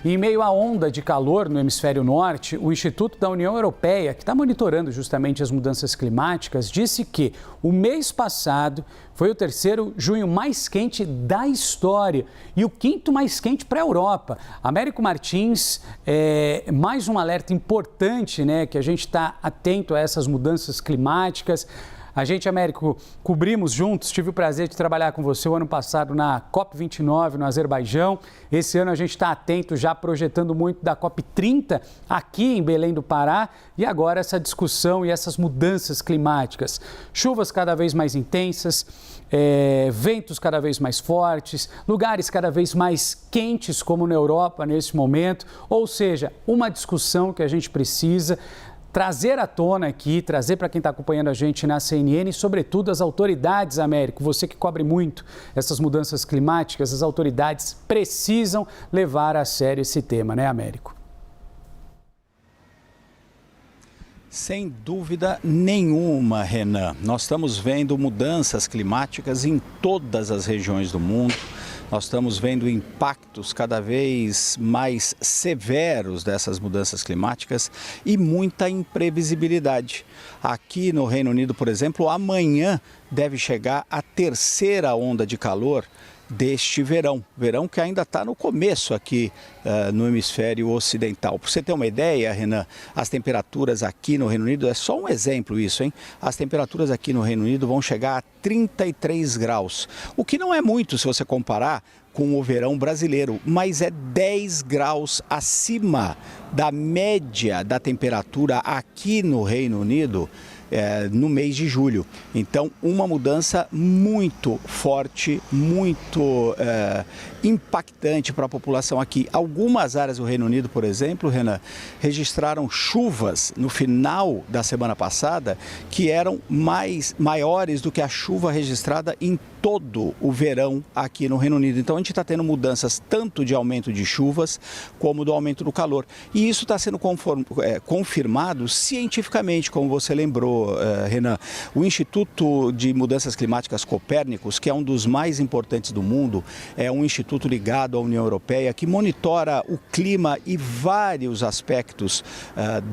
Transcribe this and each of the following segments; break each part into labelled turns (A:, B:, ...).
A: Em meio à onda de calor no hemisfério norte, o Instituto da União Europeia, que está monitorando justamente as mudanças climáticas, disse que o mês passado foi o terceiro junho mais quente da história e o quinto mais quente para a Europa. Américo Martins, mais um alerta importante, né, que a gente está atento a essas mudanças climáticas. A gente, Américo, cobrimos juntos, tive o prazer de trabalhar com você o ano passado na COP29 no Azerbaijão. Esse ano a gente está atento, já projetando muito da COP30 aqui em Belém do Pará. E agora essa discussão e essas mudanças climáticas. Chuvas cada vez mais intensas, ventos cada vez mais fortes, lugares cada vez mais quentes, como na Europa nesse momento. Ou seja, uma discussão que a gente precisa trazer à tona aqui, trazer para quem está acompanhando a gente na CNN e, sobretudo, as autoridades, Américo, você que cobre muito essas mudanças climáticas, as autoridades precisam levar a sério esse tema, né, Américo?
B: Sem dúvida nenhuma, Renan. Nós estamos vendo mudanças climáticas em todas as regiões do mundo. Nós estamos vendo impactos cada vez mais severos dessas mudanças climáticas e muita imprevisibilidade. Aqui no Reino Unido, por exemplo, amanhã deve chegar a terceira onda de calor deste verão que ainda está no começo aqui no hemisfério ocidental. Para você ter uma ideia, Renan, as temperaturas aqui no Reino Unido, é só um exemplo isso, hein? As temperaturas aqui no Reino Unido vão chegar a 33 graus, o que não é muito se você comparar com o verão brasileiro, mas é 10 graus acima da média da temperatura aqui no Reino Unido no mês de julho. Então, uma mudança muito forte, muito impactante para a população aqui. Algumas áreas do Reino Unido, por exemplo, Renan, registraram chuvas no final da semana passada que eram maiores do que a chuva registrada em todo o verão aqui no Reino Unido. Então, a gente está tendo mudanças tanto de aumento de chuvas como do aumento do calor. E isso está sendo confirmado cientificamente, como você lembrou, Renan. O Instituto de Mudanças Climáticas Copérnicos, que é um dos mais importantes do mundo, é um instituto ligado à União Europeia que monitora o clima e vários aspectos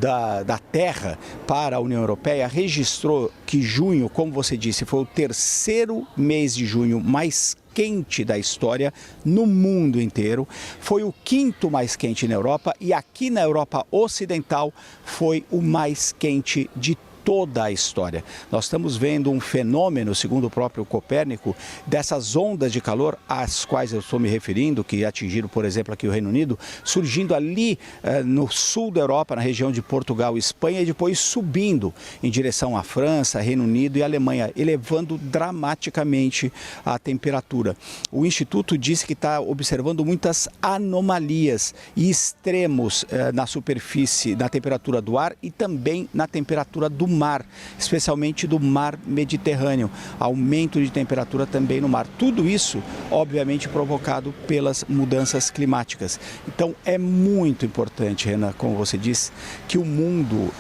B: da Terra para a União Europeia, registrou que junho, como você disse, foi o terceiro mês de junho mais quente da história no mundo inteiro, foi o quinto mais quente na Europa e aqui na Europa Ocidental foi o mais quente de toda a história. Nós estamos vendo um fenômeno, segundo o próprio Copérnico, dessas ondas de calor às quais eu estou me referindo, que atingiram, por exemplo, aqui o Reino Unido, surgindo ali no sul da Europa, na região de Portugal e Espanha, e depois subindo em direção à França, Reino Unido e Alemanha, elevando dramaticamente a temperatura. O Instituto disse que está observando muitas anomalias e extremos na superfície, na temperatura do ar e também na temperatura do mar, especialmente do mar Mediterrâneo, aumento de temperatura também no mar. Tudo isso, obviamente, provocado pelas mudanças climáticas. Então, é muito importante, Renan, como você disse, que o mundo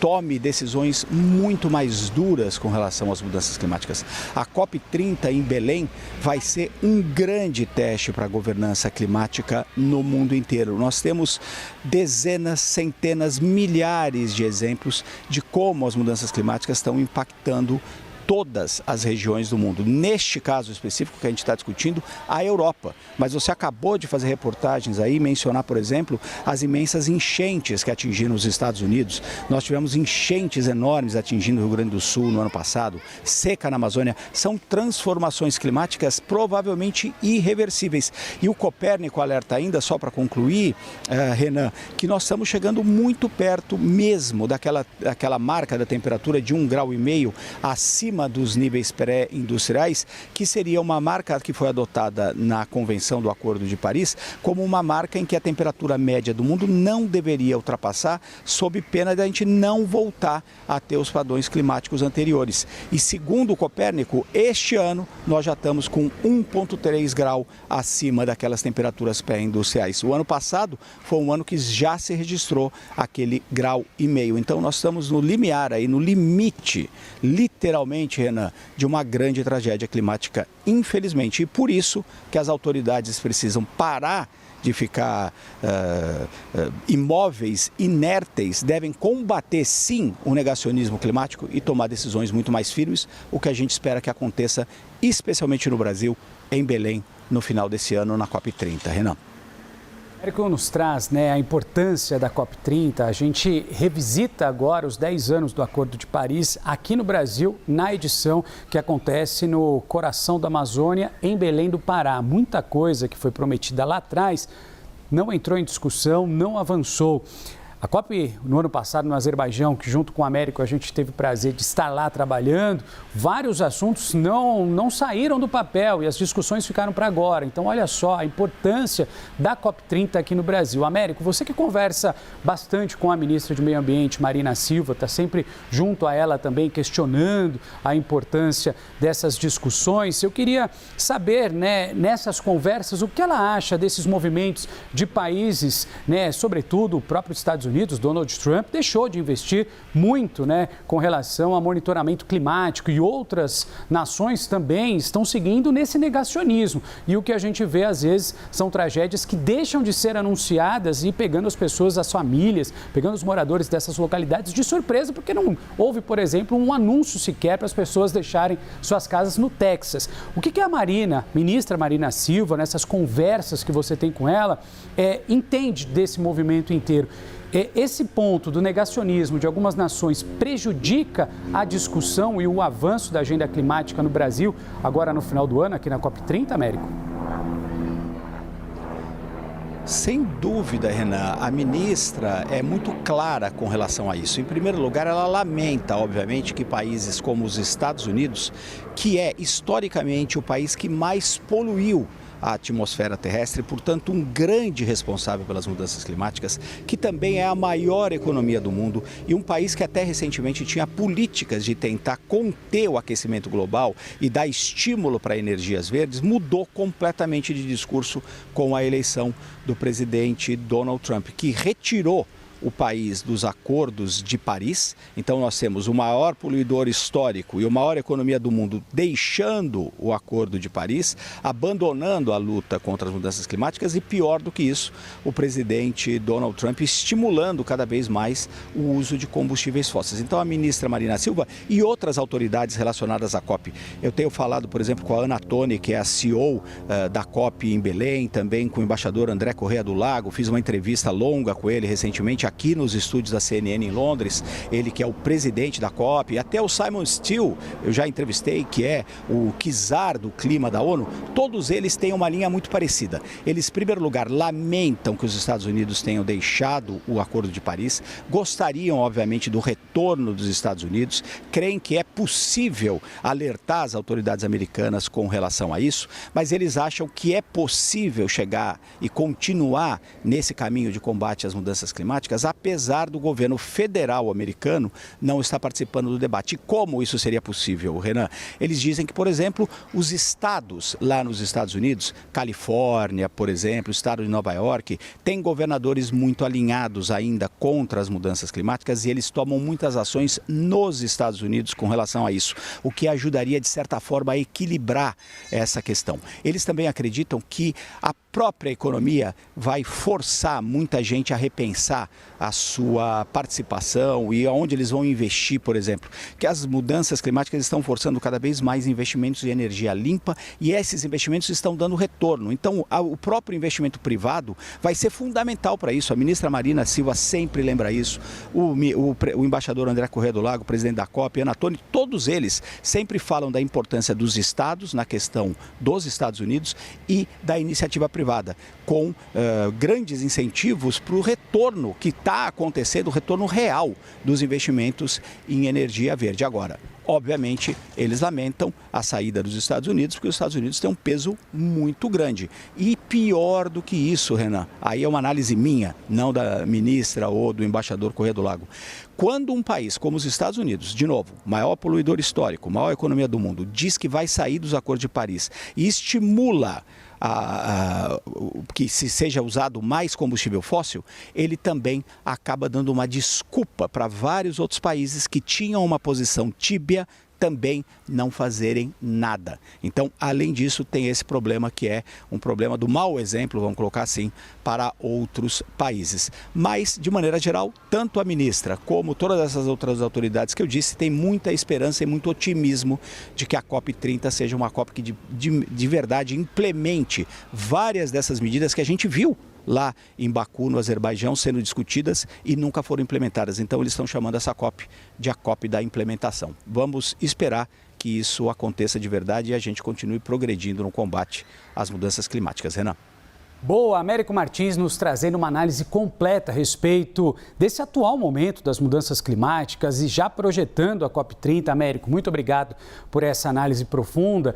B: tome decisões muito mais duras com relação às mudanças climáticas. A COP30 em Belém vai ser um grande teste para a governança climática no mundo inteiro. Nós temos dezenas, centenas, milhares de exemplos de como as mudanças climáticas estão impactando todas as regiões do mundo. Neste caso específico que a gente está discutindo, a Europa. Mas você acabou de fazer reportagens aí, mencionar, por exemplo, as imensas enchentes que atingiram os Estados Unidos. Nós tivemos enchentes enormes atingindo o Rio Grande do Sul no ano passado, seca na Amazônia. São transformações climáticas provavelmente irreversíveis. E o Copérnico alerta ainda, só para concluir, Renan, que nós estamos chegando muito perto mesmo daquela marca da temperatura de 1,5 graus acima dos níveis pré-industriais, que seria uma marca que foi adotada na Convenção do Acordo de Paris como uma marca em que a temperatura média do mundo não deveria ultrapassar, sob pena de a gente não voltar a ter os padrões climáticos anteriores. E segundo o Copérnico, este ano nós já estamos com 1,3 graus acima daquelas temperaturas pré-industriais. O ano passado foi um ano que já se registrou aquele 1,5 graus. Então nós estamos no limiar aí, no limite, literalmente, Renan, de uma grande tragédia climática, infelizmente. E por isso que as autoridades precisam parar de ficar imóveis, inérteis, devem combater sim o negacionismo climático e tomar decisões muito mais firmes, o que a gente espera que aconteça, especialmente no Brasil, em Belém, no final desse ano, na COP30. Renan.
A: Érico nos traz, a importância da COP30. A gente revisita agora os 10 anos do Acordo de Paris aqui no Brasil, na edição que acontece no coração da Amazônia, em Belém do Pará. Muita coisa que foi prometida lá atrás não entrou em discussão, não avançou. A COP, no ano passado, no Azerbaijão, que junto com o Américo a gente teve o prazer de estar lá trabalhando, vários assuntos não saíram do papel e as discussões ficaram para agora. Então, olha só a importância da COP30 aqui no Brasil. Américo, você que conversa bastante com a ministra de Meio Ambiente, Marina Silva, está sempre junto a ela também, questionando a importância dessas discussões. Eu queria saber, nessas conversas, o que ela acha desses movimentos de países, sobretudo o próprio Estados Unidos. Donald Trump deixou de investir muito, com relação ao monitoramento climático, e outras nações também estão seguindo nesse negacionismo. E o que a gente vê, às vezes, são tragédias que deixam de ser anunciadas e pegando as pessoas, as famílias, pegando os moradores dessas localidades de surpresa, porque não houve, por exemplo, um anúncio sequer para as pessoas deixarem suas casas no Texas. O que a ministra Marina Silva, nessas conversas que você tem com ela, entende desse movimento inteiro? Esse ponto do negacionismo de algumas nações prejudica a discussão e o avanço da agenda climática no Brasil, agora no final do ano, aqui na COP30, Américo?
B: Sem dúvida, Renan, a ministra é muito clara com relação a isso. Em primeiro lugar, ela lamenta, obviamente, que países como os Estados Unidos, que é historicamente o país que mais poluiu a atmosfera terrestre, portanto um grande responsável pelas mudanças climáticas, que também é a maior economia do mundo e um país que até recentemente tinha políticas de tentar conter o aquecimento global e dar estímulo para energias verdes, mudou completamente de discurso com a eleição do presidente Donald Trump, que retirou o país dos acordos de Paris. Então nós temos o maior poluidor histórico e a maior economia do mundo deixando o acordo de Paris, abandonando a luta contra as mudanças climáticas e, pior do que isso, o presidente Donald Trump estimulando cada vez mais o uso de combustíveis fósseis. Então a ministra Marina Silva e outras autoridades relacionadas à COP. Eu tenho falado, por exemplo, com a Ana Toni, que é a CEO da COP em Belém, também com o embaixador André Corrêa do Lago, fiz uma entrevista longa com ele recentemente aqui nos estúdios da CNN em Londres, ele que é o presidente da COP, até o Simon Still, eu já entrevistei, que é o czar do clima da ONU, todos eles têm uma linha muito parecida. Eles, em primeiro lugar, lamentam que os Estados Unidos tenham deixado o Acordo de Paris, gostariam, obviamente, do retorno dos Estados Unidos, creem que é possível alertar as autoridades americanas com relação a isso, mas eles acham que é possível chegar e continuar nesse caminho de combate às mudanças climáticas, apesar do governo federal americano não estar participando do debate. E como isso seria possível, Renan? Eles dizem que, por exemplo, os estados lá nos Estados Unidos, Califórnia, por exemplo, o estado de Nova York, têm governadores muito alinhados ainda contra as mudanças climáticas e eles tomam muitas ações nos Estados Unidos com relação a isso, o que ajudaria, de certa forma, a equilibrar essa questão. Eles também acreditam que a própria economia vai forçar muita gente a repensar a sua participação e aonde eles vão investir, por exemplo, que as mudanças climáticas estão forçando cada vez mais investimentos em energia limpa e esses investimentos estão dando retorno. Então, o próprio investimento privado vai ser fundamental para isso. A ministra Marina Silva sempre lembra isso, o embaixador André Corrêa do Lago, presidente da COP, Ana Toni, todos eles sempre falam da importância dos estados na questão dos Estados Unidos e da iniciativa privada, com grandes incentivos para o retorno que está acontecendo, o retorno real dos investimentos em energia verde. Agora, obviamente, eles lamentam a saída dos Estados Unidos, porque os Estados Unidos têm um peso muito grande. E pior do que isso, Renan, aí é uma análise minha, não da ministra ou do embaixador Corrêa do Lago. Quando um país como os Estados Unidos, de novo, maior poluidor histórico, maior economia do mundo, diz que vai sair dos acordos de Paris e estimula que se seja usado mais combustível fóssil, ele também acaba dando uma desculpa para vários outros países que tinham uma posição tíbia, também não fazerem nada. Então, além disso, tem esse problema que é um problema do mau exemplo, vamos colocar assim, para outros países. Mas, de maneira geral, tanto a ministra como todas essas outras autoridades que eu disse têm muita esperança e muito otimismo de que a COP30 seja uma COP que de verdade implemente várias dessas medidas que a gente viu lá em Baku, no Azerbaijão, sendo discutidas e nunca foram implementadas. Então, eles estão chamando essa COP de a COP da implementação. Vamos esperar que isso aconteça de verdade e a gente continue progredindo no combate às mudanças climáticas. Renan.
A: Boa, Américo Martins nos trazendo uma análise completa a respeito desse atual momento das mudanças climáticas e já projetando a COP30. Américo, muito obrigado por essa análise profunda.